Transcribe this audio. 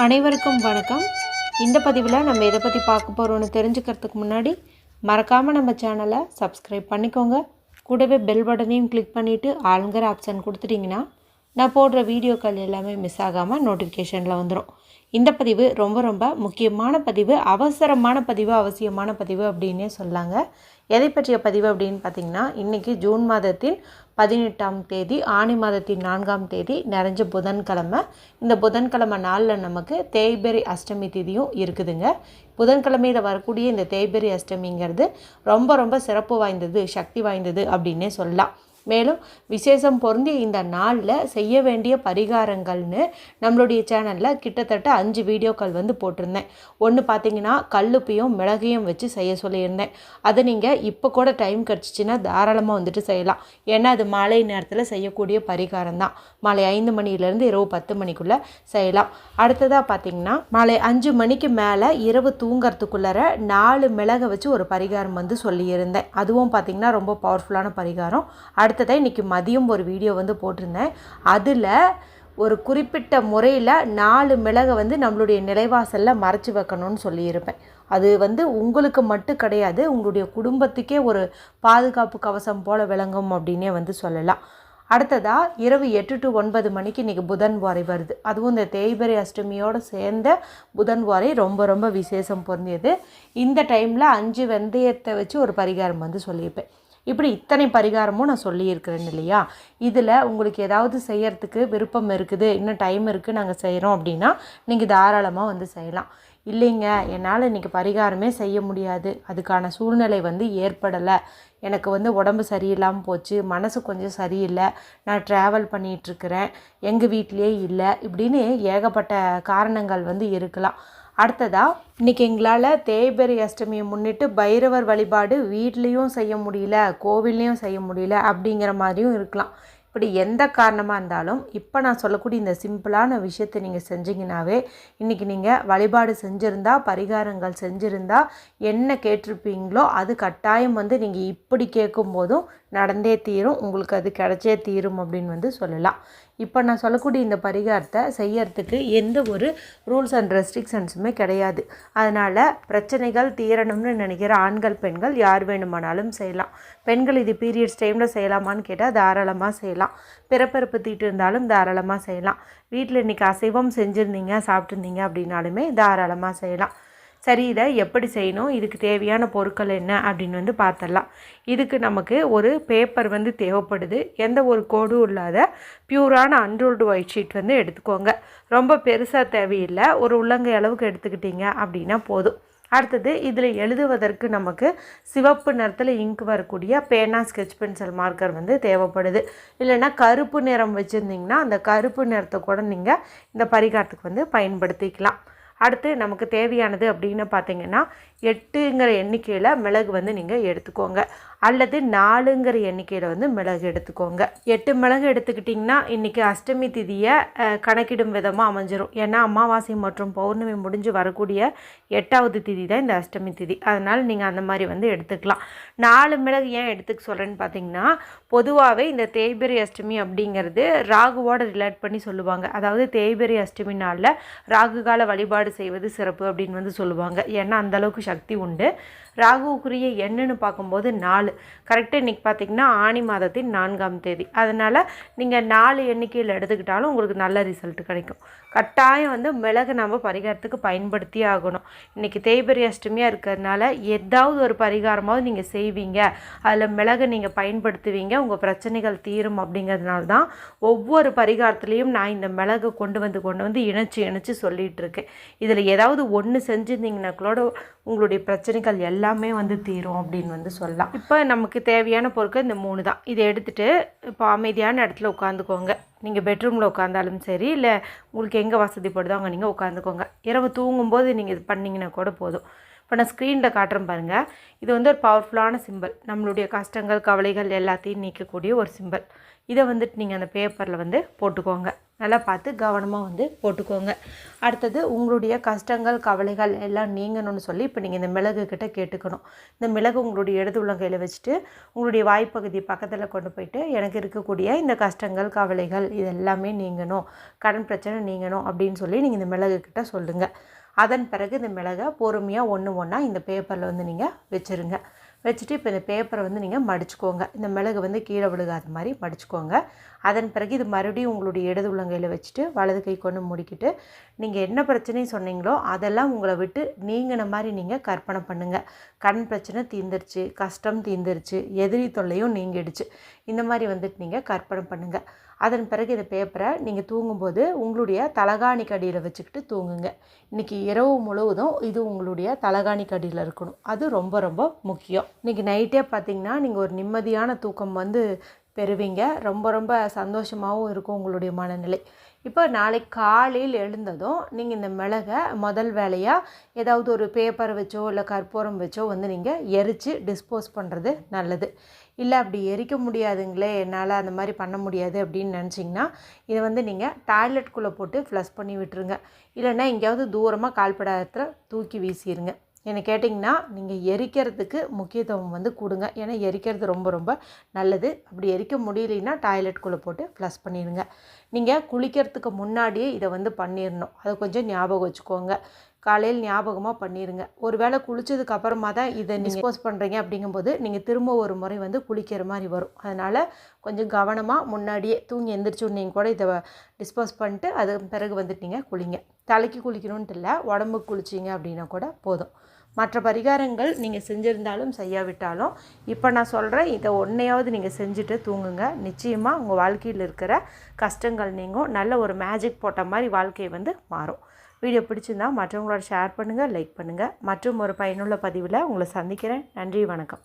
அனைவருக்கும் வணக்கம். இந்த பதிவில் நம்ம எதை பற்றி பார்க்க போகிறோன்னு தெரிஞ்சுக்கிறதுக்கு முன்னாடி மறக்காமல் நம்ம சேனலை சப்ஸ்கிரைப் பண்ணிக்கோங்க. கூடவே பெல் பட்டனையும் கிளிக் பண்ணிவிட்டு ஆளுங்கிற ஆப்ஷன் கொடுத்துட்டிங்கன்னா நான் போடுற வீடியோக்கள் எல்லாமே மிஸ் ஆகாமல் நோட்டிஃபிகேஷனில் வந்துடும். இந்த பதிவு ரொம்ப முக்கியமான பதிவு, அவசரமான பதிவு, அவசியமான பதிவு அப்படின்னே சொல்லாங்க. எதை பற்றிய பதிவு அப்படின்னு பார்த்திங்கன்னா, இன்றைக்கி ஜூன் மாதத்தின் 18ஆம் தேதி, ஆணி மாதத்தின் 4ஆம் தேதி, நிறைஞ்ச புதன்கிழமை. இந்த புதன்கிழமை நாளில் நமக்கு தேய்பிறை அஷ்டமி திதியும் இருக்குதுங்க. புதன்கிழமையில் வரக்கூடிய இந்த தேய்பிறை அஷ்டமிங்கிறது ரொம்ப சிறப்பு வாய்ந்தது, சக்தி வாய்ந்தது அப்படின்னே சொல்லலாம். மேலும் விசேஷம் பொருந்திய இந்த நாளில் செய்ய வேண்டிய பரிகாரங்கள்னு நம்மளுடைய சேனலில் கிட்டத்தட்ட 5 வீடியோக்கள் போட்டிருந்தேன். ஒன்று பார்த்திங்கன்னா கல்லுப்பையும் மிளகையும் வச்சு செய்ய சொல்லியிருந்தேன். அதை நீங்கள் இப்போ கூட டைம் கிடச்சிச்சின்னா தாராளமாக செய்யலாம். ஏன்னா அது மாலை நேரத்தில் செய்யக்கூடிய பரிகாரம் தான். மாலை 5 மணிலேருந்து இரவு 10 மணிக்குள்ளே செய்யலாம். அடுத்ததாக பார்த்திங்கன்னா மாலை 5 மணிக்கு மேலே இரவு தூங்கிறதுக்குள்ளார 4 மிளகை வச்சு ஒரு பரிகாரம் சொல்லியிருந்தேன். அதுவும் பார்த்திங்கன்னா ரொம்ப பவர்ஃபுல்லான பரிகாரம். அடுத்ததாக இன்றைக்கி மதியம் ஒரு வீடியோ போட்டிருந்தேன். அதில் ஒரு குறிப்பிட்ட முறையில் 4 மிளகை நம்மளுடைய நிலைவாசலில் மறைச்சி வைக்கணும்னு சொல்லியிருப்பேன். அது உங்களுக்கு மட்டும் கிடையாது, உங்களுடைய குடும்பத்துக்கே ஒரு பாதுகாப்பு கவசம் போல் விளங்கும் அப்படின்னே சொல்லலாம். அடுத்ததாக இரவு 8 to 9 மணிக்கு இன்றைக்கி புதன் வாரை வருது. அதுவும் இந்த தேய்பிறை அஷ்டமியோடு சேர்ந்த புதன் வாரை ரொம்ப விசேஷம் பொருந்தியது. இந்த டைமில் 5 வெந்தயத்தை வச்சு ஒரு பரிகாரம் சொல்லியிருப்பேன். இப்படி இத்தனை பரிகாரமும் நான் சொல்லியிருக்கிறேன் இல்லையா. இதில் உங்களுக்கு ஏதாவது செய்யறதுக்கு விருப்பம் இருக்குது, இன்னும் டைம் இருக்குது, நாங்கள் செய்கிறோம் அப்படின்னா நீங்கள் தாராளமாக செய்யலாம். இல்லைங்க, என்னால் இன்றைக்கி பரிகாரமே செய்ய முடியாது, அதுக்கான சூழ்நிலை ஏற்படலை, எனக்கு உடம்பு சரியில்லாமல் போச்சு, மனசு கொஞ்சம் சரியில்லை, நான் ட்ராவல் பண்ணிகிட்ருக்கிறேன், எங்கள் வீட்டிலே இல்லை, இப்படின்னு ஏகப்பட்ட காரணங்கள் இருக்கலாம். அடுத்ததாக இன்றைக்கி எங்களால் தேய்பிறை அஷ்டமியை முன்னிட்டு பைரவர் வழிபாடு வீட்லேயும் செய்ய முடியல, கோவில்லையும் செய்ய முடியல அப்படிங்கிற மாதிரியும் இருக்கலாம். இப்படி எந்த காரணமாக இருந்தாலும் இப்போ நான் சொல்லக்கூடிய இந்த சிம்பிளான விஷயத்தை நீங்கள் செஞ்சிங்கனாவே, இன்றைக்கி நீங்கள் வழிபாடு செஞ்சுருந்தா, பரிகாரங்கள் செஞ்சுருந்தா என்ன கேட்டிருப்பீங்களோ அது கட்டாயம் நீங்கள் இப்படி கேட்கும்போதும் நடந்தே தீரும், உங்களுக்கு அது கிடைச்சே தீரும் அப்படின்னு சொல்லலாம். இப்போ நான் சொல்லக்கூடிய இந்த பரிகாரத்தை செய்யறதுக்கு எந்த ஒரு ரூல்ஸ் அண்ட் ரெஸ்ட்ரிக்ஷன்ஸுமே கிடையாது. அதனால் பிரச்சனைகள் தீரணும்னு நினைக்கிற ஆண்கள் பெண்கள் யார் வேணுமானாலும் செய்யலாம். பெண்கள் இது பீரியட்ஸ் டைமில் செய்யலாமான்னு கேட்டால் தாராளமாக செய்யலாம். பிறப்பிறப்பு தீட்டு இருந்தாலும் தாராளமாக செய்யலாம். வீட்டில் இன்றைக்கி அசைவம் செஞ்சுருந்தீங்க, சாப்பிட்ருந்தீங்க அப்படின்னாலுமே தாராளமாக செய்யலாம். சரி, இதை எப்படி செய்யணும், இதுக்கு தேவையான பொருட்கள் என்ன அப்படின்னு பார்த்துடலாம். இதுக்கு நமக்கு ஒரு பேப்பர் தேவைப்படுது. எந்த ஒரு கோடும் இல்லாத பியூரான அன்ரூல்டு ஒயிட் ஷீட் எடுத்துக்கோங்க. ரொம்ப பெருசாக தேவையில்லை, ஒரு உள்ளங்கை அளவுக்கு எடுத்துக்கிட்டிங்க அப்படின்னா போதும். அடுத்தது இதில் எழுதுவதற்கு நமக்கு சிவப்பு நிறத்தில் இங்க் வரக்கூடிய பேனா, ஸ்கெட்ச் பென்சில், மார்க்கர் தேவைப்படுது. இல்லைன்னா கருப்பு நிறம் வச்சுருந்திங்கன்னா அந்த கருப்பு நிறத்தை கூட நீங்கள் இந்த பரிகாரத்துக்கு பயன்படுத்திக்கலாம். அடுத்து நமக்கு தேவையானது அப்படின்னு பார்த்திங்கன்னா 8ங்கிற எண்ணிக்கையில் மிளகு நீங்கள் எடுத்துக்கோங்க, அல்லது 4ங்கிற எண்ணிக்கையில் மிளகு எடுத்துக்கோங்க. 8 மிளகு எடுத்துக்கிட்டிங்கன்னா இன்றைக்கி அஷ்டமி திதியை கணக்கிடும் விதமாக அமைஞ்சிரும். ஏன்னா அமாவாசை மற்றும் பௌர்ணமி முடிஞ்சு வரக்கூடிய 8வது திதி தான் இந்த அஷ்டமி திதி. அதனால் நீங்கள் அந்த மாதிரி எடுத்துக்கலாம். 4 மிளகு ஏன் எடுத்துக்க சொல்கிறேன்னு பார்த்திங்கன்னா, பொதுவாகவே இந்த தேய்பிறை அஷ்டமி அப்படிங்கிறது ராகுவோட ரிலேட் பண்ணி சொல்லுவாங்க. அதாவது தேய்பிறை அஷ்டமி நாளில் ராகு கால வழிபாடு செய்வது சிறப்பு அப்படின்னு சொல்லுவாங்க. ஏன்னா அந்தளவுக்கு சக்தி உண்டு. ராகுக்குரிய எண்ணுன்னு பார்க்கும்போது 4 கரெக்டாக இன்றைக்கி பார்த்திங்கன்னா ஆணி மாதத்தின் 4ஆம் தேதி. அதனால் நீங்கள் 4 எண்ணிக்கையில் எடுத்துக்கிட்டாலும் உங்களுக்கு நல்ல ரிசல்ட் கிடைக்கும். கட்டாயம் மிளகு நம்ம பரிகாரத்துக்கு பயன்படுத்தியே ஆகணும். இன்றைக்கி தேய்பிறை அஷ்டமியாக இருக்கிறதுனால ஏதாவது ஒரு பரிகாரமாவது நீங்கள் செய்வீங்க, அதில் மிளகு நீங்கள் பயன்படுத்துவீங்க, உங்கள் பிரச்சனைகள் தீரும். அப்படிங்கிறதுனால தான் ஒவ்வொரு பரிகாரத்துலேயும் நான் இந்த மிளகு கொண்டு வந்து இணைச்சி சொல்லிகிட்டு இருக்கேன். இதில் ஏதாவது ஒன்று செஞ்சுருந்தீங்கன்னா கூட உங்களுடைய பிரச்சனைகள் எல்லாமே தீரும் அப்படின்னு சொல்லலாம். இப்போ நமக்கு தேவையான பொருட்கள் இந்த 3 தான். இதை எடுத்துகிட்டு இப்போ அமைதியான இடத்துல உட்காந்துக்கோங்க. நீங்கள் பெட்ரூமில் உட்காந்தாலும் சரி, இல்லை உங்களுக்கு எங்கே வசதிப்படுதோ அங்கே நீங்கள் உட்காந்துக்கோங்க. இரவு தூங்கும்போது நீங்கள் இது பண்ணிங்கன்னா கூட போதும். இப்போ நான் ஸ்க்ரீனில் காட்டுறேன் பாருங்கள். இது ஒரு பவர்ஃபுல்லான சிம்பிள், நம்மளுடைய கஷ்டங்கள் கவலைகள் எல்லாத்தையும் நீக்கக்கூடிய ஒரு சிம்பிள். இதை நீங்கள் அந்த பேப்பரில் போட்டுக்கோங்க. நல்லா பார்த்து கவனமாக வந்து போட்டுக்கோங்க. அடுத்தது உங்களுடைய கஷ்டங்கள் கவலைகள் எல்லாம் நீங்கணும்னு சொல்லி இப்போ நீங்கள் இந்த மிளகு கிட்ட கேட்டுக்கணும். இந்த மிளகு உங்களுடைய இடது உள்ளங்கையில் வச்சுட்டு உங்களுடைய வாய்ப்பகுதி பக்கத்தில் கொண்டு போயிட்டு எனக்கு இருக்கக்கூடிய இந்த கஷ்டங்கள் கவலைகள் இது எல்லாமே நீங்கணும், கடன் பிரச்சனை நீங்கணும் அப்படின்னு சொல்லி நீங்கள் இந்த மிளகு கிட்ட சொல்லுங்கள். அதன் பிறகு இந்த மிளகை பொறுமையாக ஒன்று ஒன்றா இந்த பேப்பரில் வந்து நீங்கள் வச்சுருங்க. வச்சுட்டு இப்போ இந்த பேப்பரை வந்து நீங்கள் மடிச்சுக்கோங்க. இந்த மிளகு வந்து கீழே விழுகாத மாதிரி மடிச்சுக்கோங்க. அதன் பிறகு இது மறுபடியும் உங்களுடைய இடது உள்ளங்கையில் வச்சுட்டு வலது கை கொண்டு முடிக்கிட்டு நீங்கள் என்ன பிரச்சனையும் சொன்னீங்களோ அதெல்லாம் உங்களை விட்டு நீங்கின மாதிரி நீங்கள் கற்பனை பண்ணுங்கள். கடன் பிரச்சனை தீர்ந்துருச்சு, கஷ்டம் தீர்ந்துருச்சு, எதிரி தொல்லையும் நீங்கிடுச்சு, இந்த மாதிரி வந்துட்டு நீங்கள் கற்பனை பண்ணுங்கள். அதன் பிறகு இந்த பேப்பரை நீங்கள் தூங்கும்போது உங்களுடைய தலகாணிக்கு அடியில் வச்சுக்கிட்டு தூங்குங்க. இன்றைக்கி இரவு முழுவதும் இது உங்களுடைய தலகாணிக்கு அடியில் இருக்கணும். அது ரொம்ப ரொம்ப முக்கியம். இன்றைக்கி நைட்டே பார்த்திங்கன்னா நீங்கள் ஒரு நிம்மதியான தூக்கம் வந்து பெறுவீங்க. ரொம்ப ரொம்ப சந்தோஷமாகவும் இருக்கும் உங்களுடைய மனநிலை. இப்போ நாளைக்கு காலையில் எழுந்ததும் நீங்கள் இந்த மிளகை முதல் வேலையாக ஏதாவது ஒரு பேப்பரை வச்சோ இல்லை கற்பூரம் வச்சோ வந்து நீங்கள் எரித்து டிஸ்போஸ் பண்ணுறது நல்லது. இல்லை அப்படி எரிக்க முடியாதுங்களே, என்னால் அந்த மாதிரி பண்ண முடியாது அப்படின்னு நினச்சிங்கன்னா இதை வந்து நீங்கள் டாய்லெட்குள்ளே போட்டு ஃப்ளஷ் பண்ணி விட்டுருங்க. இல்லைன்னா எங்கேயாவது தூரமாக கால்படாதத்தில் தூக்கி வீசிடுங்க. என்ன கேட்டிங்கன்னா நீங்கள் எரிக்கிறதுக்கு முக்கியத்துவம் வந்து கொடுங்க. ஏன்னா எரிக்கிறது ரொம்ப ரொம்ப நல்லது. அப்படி எரிக்க முடியலைன்னா டாய்லெட்குள்ளே போட்டு ஃப்ளஷ் பண்ணிடுங்க. நீங்கள் குளிக்கிறதுக்கு முன்னாடியே இதை வந்து பண்ணிடணும். அதை கொஞ்சம் ஞாபகம் வச்சுக்கோங்க. காலையில் ஞாபகமாக பண்ணிடுங்க. ஒரு வேளை குளித்ததுக்கு அப்புறமா தான் இதை டிஸ்போஸ் பண்ணுறீங்க அப்படிங்கும்போது நீங்கள் திரும்ப ஒரு முறை வந்து குளிக்கிற மாதிரி வரும். அதனால் கொஞ்சம் கவனமாக முன்னாடியே தூங்கி எந்திரிச்சு நீங்கள் கூட இதை டிஸ்போஸ் பண்ணிட்டு அது பிறகு வந்துட்டு நீங்கள் குளிங்க. தலைக்கு குளிக்கணுன்ட்டு இல்லை, உடம்புக்கு குளிச்சிங்க அப்படின்னா கூட போதும். மற்ற பரிகாரங்கள் நீங்கள் செஞ்சுருந்தாலும் செய்யாவிட்டாலும் இப்போ நான் சொல்கிறேன், இதை ஒன்றையாவது நீங்கள் செஞ்சுட்டு தூங்குங்க. நிச்சயமாக உங்கள் வாழ்க்கையில் இருக்கிற கஷ்டங்கள் நீங்கும். நல்ல ஒரு மேஜிக் போட்ட மாதிரி வாழ்க்கை வந்து மாறும். வீடியோ பிடிச்சிருந்தால் மற்றவங்களோட ஷேர் பண்ணுங்கள், லைக் பண்ணுங்கள். மற்றும் ஒரு பயனுள்ள பதிவில் உங்களை சந்திக்கிறேன். நன்றி, வணக்கம்.